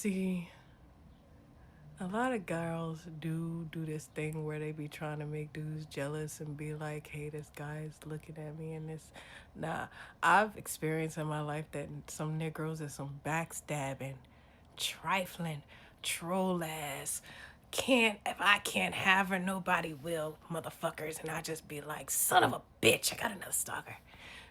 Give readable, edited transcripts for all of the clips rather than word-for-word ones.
See, a lot of girls do this thing where they be trying to make dudes jealous and be like, hey, this guy's looking at me and this. Nah, I've experienced in my life that some Negroes is some backstabbing, trifling, troll ass. If I can't have her, nobody will, motherfuckers. And I just be like, son of a bitch, I got another stalker.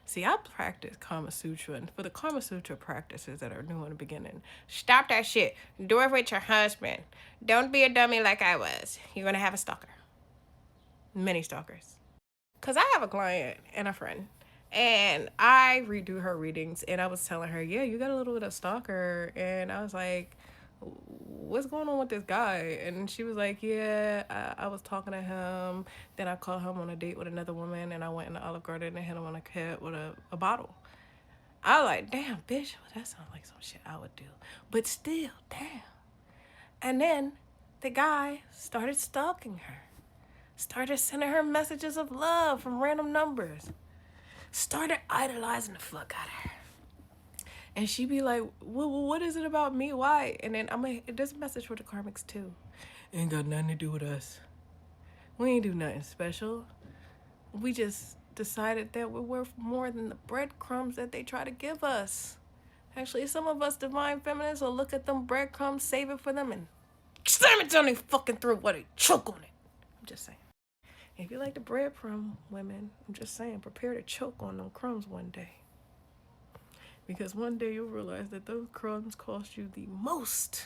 See, I practice Kama Sutra, and for the Kama Sutra practices that are new in the beginning, stop that shit. Do it with your husband. Don't be a dummy like I was. You're gonna have a stalker. Many stalkers. Because I have a client and a friend, and I redo her readings, and I was telling her, yeah, you got a little bit of stalker. And I was like, what's going on with this guy? And she was like, yeah, I was talking to him. Then I caught him on a date with another woman, and I went in the Olive Garden and hit him on the head with a bottle. I was like, damn, bitch, well, that sounds like some shit I would do. But still, damn. And then the guy started stalking her. Started sending her messages of love from random numbers. Started idolizing the fuck out of her. And she be like, well, what is it about me? Why? And then there's a message for the karmics too. Ain't got nothing to do with us. We ain't do nothing special. We just decided that we're worth more than the breadcrumbs that they try to give us. Actually, some of us divine feminists will look at them breadcrumbs, save it for them, and slam it down their fucking throat while they choke on it. I'm just saying. If you like the breadcrumb women, I'm just saying, prepare to choke on them crumbs one day. Because one day you'll realize that those crumbs cost you the most.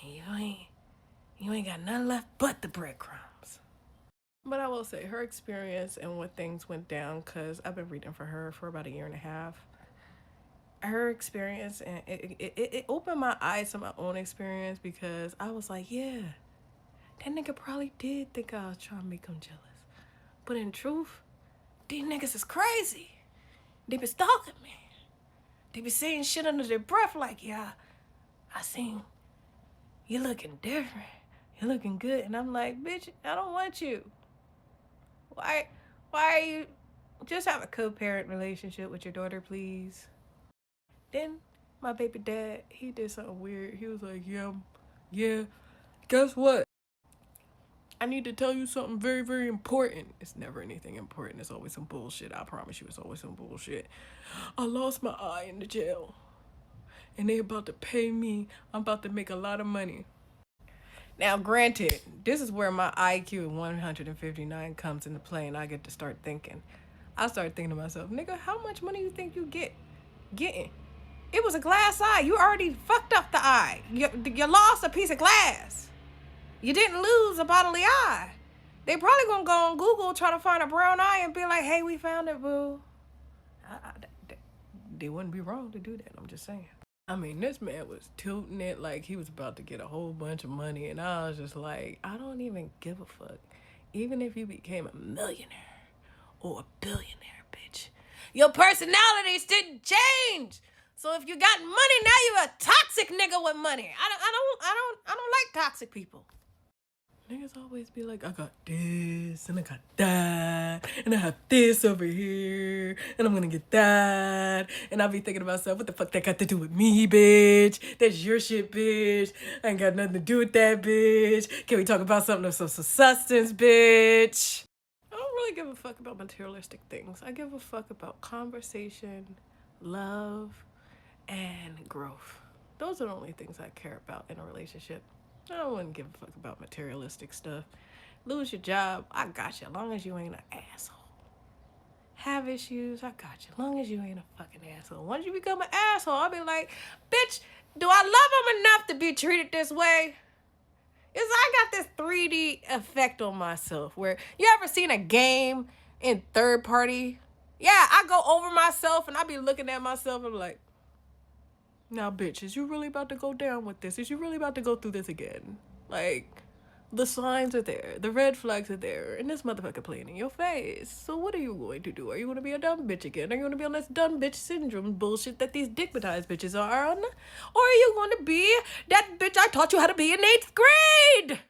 And you ain't got nothing left but the breadcrumbs. But I will say, her experience and what things went down, because I've been reading for her for about 1.5 years. Her experience, and it opened my eyes to my own experience, because I was like, yeah, that nigga probably did think I was trying to make him jealous. But in truth, these niggas is crazy. They be stalking me. They be saying shit under their breath like, yeah, I seen you looking different. You're looking good. And I'm like, bitch, I don't want you. Why are you? Just have a co-parent relationship with your daughter, please. Then my baby dad, he did something weird. He was like, yeah, guess what? I need to tell you something very, very important. It's never anything important. It's always some bullshit. I promise you, it's always some bullshit. I lost my eye in the jail. And they about to pay me. I'm about to make a lot of money. Now, granted, this is where my IQ of 159 comes into play, and I get to start thinking. I start thinking to myself, nigga, how much money you think you getting? It was a glass eye. You already fucked up the eye. You lost a piece of glass. You didn't lose a bodily eye. They probably gonna go on Google, try to find a brown eye, and be like, hey, we found it, boo. They wouldn't be wrong to do that. I'm just saying. I mean, this man was tilting it like he was about to get a whole bunch of money. And I was just like, I don't even give a fuck. Even if you became a millionaire or a billionaire, bitch, your personalities didn't change. So if you got money, now you're a toxic nigga with money. I don't like toxic people. Niggas always be like, I got this, and I got that, and I have this over here, and I'm gonna get that. And I'll be thinking to myself, what the fuck that got to do with me, bitch? That's your shit, bitch. I ain't got nothing to do with that, bitch. Can we talk about something of some substance, bitch? I don't really give a fuck about materialistic things. I give a fuck about conversation, love, and growth. Those are the only things I care about in a relationship. I wouldn't give a fuck about materialistic stuff. Lose your job, I got you. As long as you ain't an asshole. Have issues, I got you. As long as you ain't a fucking asshole. Once you become an asshole, I'll be like, bitch, do I love him enough to be treated this way? It's I got this 3D effect on myself where you ever seen a game in third party? Yeah, I go over myself and I be looking at myself and I'm like, now, bitch, is you really about to go down with this? Is you really about to go through this again? Like, the signs are there. The red flags are there. And this motherfucker playing in your face. So what are you going to do? Are you going to be a dumb bitch again? Are you going to be on this dumb bitch syndrome bullshit that these dickmatized bitches are on? Or are you going to be that bitch I taught you how to be in 8th grade?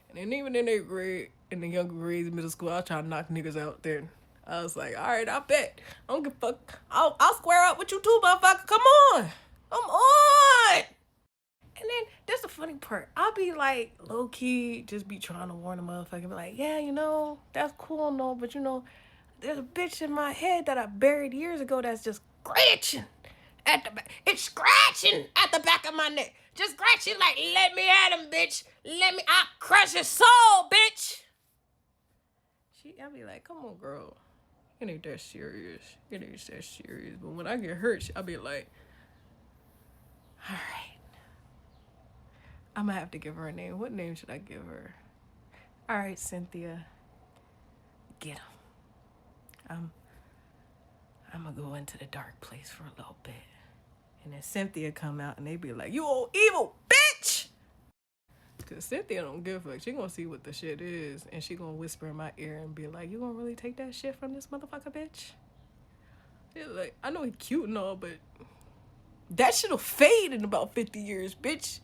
And then even in 8th grade, in the younger grades, middle school, I was trying to knock niggas out there. I was like, all right, I bet. I don't give a fuck. I'll square up with you too, motherfucker. Come on. Come on. part. I'll be like low key, just be trying to warn a motherfucker, be like, yeah, you know, that's cool, no, but you know, there's a bitch in my head that I buried years ago that's just scratching at the back. It's scratching at the back of my neck. Just scratching like, let me at him, bitch. I'll crush his soul, bitch. I'll be like, come on, girl. It ain't that serious. It ain't that serious. But when I get hurt, I'll be like, all right. I'm gonna have to give her a name. What name should I give her? All right, Cynthia. Get him. I'm gonna go into the dark place for a little bit. And then Cynthia come out and they be like, you old evil bitch! Cause Cynthia don't give a fuck. She gonna see what the shit is and she gonna whisper in my ear and be like, you gonna really take that shit from this motherfucker, bitch? Yeah, like, I know he cute and all, but that shit'll fade in about 50 years, bitch.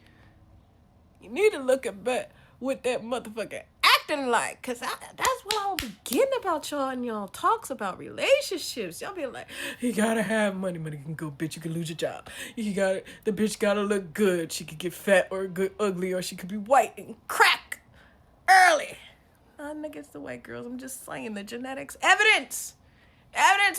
You need to look at back what that motherfucker acting like. Cause that's what I don't be getting about y'all and y'all talks about relationships. Y'all be like, you gotta have money. Money can go, bitch. You can lose your job. The bitch gotta look good. She could get fat or good ugly, or she could be white and crack early. Nothing against the white girls. I'm just saying the genetics. Evidence.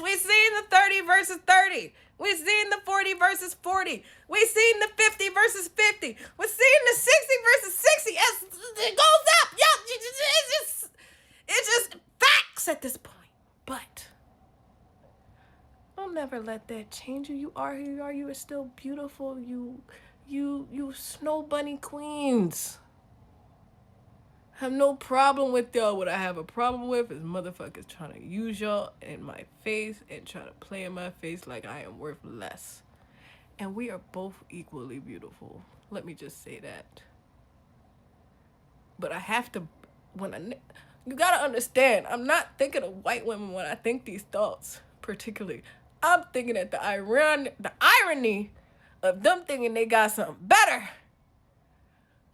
We seen the 30 versus 30. We seen the 40 versus 40. We seen the 50 versus 50. We seen the 60 versus 60. It goes up. Yo, it's just facts at this point. But don't never let that change you. You are who you are. You are still beautiful. You snow bunny queens. Have no problem with y'all. What I have a problem with is motherfuckers trying to use y'all in my face and try to play in my face like I am worth less. And we are both equally beautiful. Let me just say that. But I have to, you gotta understand, I'm not thinking of white women when I think these thoughts, particularly. I'm thinking at the irony of them thinking they got something better.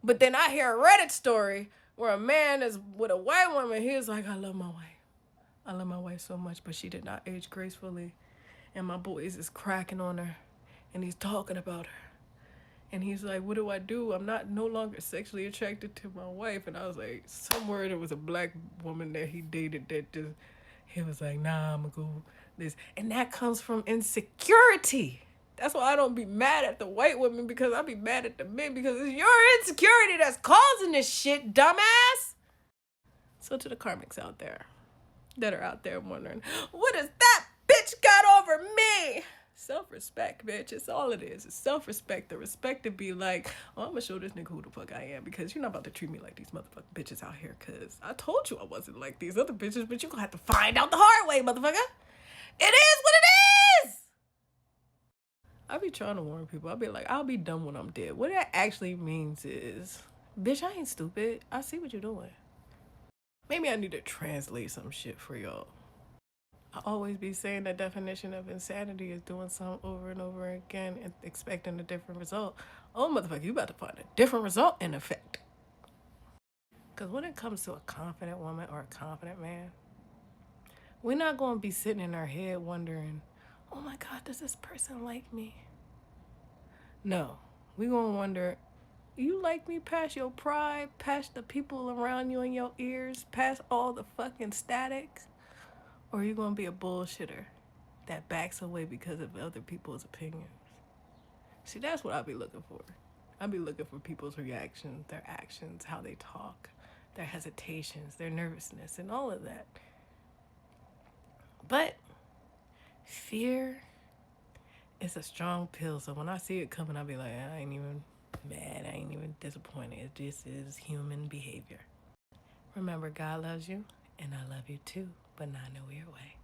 But then I hear a Reddit story where a man is with a white woman. He was like, I love my wife. I love my wife so much, but she did not age gracefully. And my boys is cracking on her. And he's talking about her. And he's like, what do I do? I'm no longer sexually attracted to my wife. And I was like, somewhere there was a black woman that he dated that just, he was like, nah, I'm going to go this. And that comes from insecurity. That's why I don't be mad at the white women, because I be mad at the men, because it's your insecurity that's causing this shit, dumbass. So to the karmics out there that are out there wondering, what is that bitch got over me? Self-respect, bitch. It's all it is. It's self-respect. The respect to be like, oh, I'm gonna show this nigga who the fuck I am, because you're not about to treat me like these motherfucking bitches out here, because I told you I wasn't like these other bitches, but you're gonna have to find out the hard way, motherfucker. It is what it is. I be trying to warn people. I'll be like, I'll be dumb when I'm dead. What that actually means is, bitch, I ain't stupid. I see what you're doing. Maybe I need to translate some shit for y'all. I always be saying the definition of insanity is doing something over and over again and expecting a different result. Oh, motherfucker, you about to find a different result in effect. Because when it comes to a confident woman or a confident man, we're not going to be sitting in our head wondering, oh my God, does this person like me? No, we're going to wonder, you like me past your pride, past the people around you in your ears, past all the fucking static? Or are you going to be a bullshitter that backs away because of other people's opinions? See, that's what I'll be looking for. I'll be looking for people's reactions, their actions, how they talk, their hesitations, their nervousness, and all of that. But fear is a strong pill. So when I see it coming, I'll be like, I ain't even mad. I ain't even disappointed. This is human behavior. Remember, God loves you, and I love you too, but not in a weird way.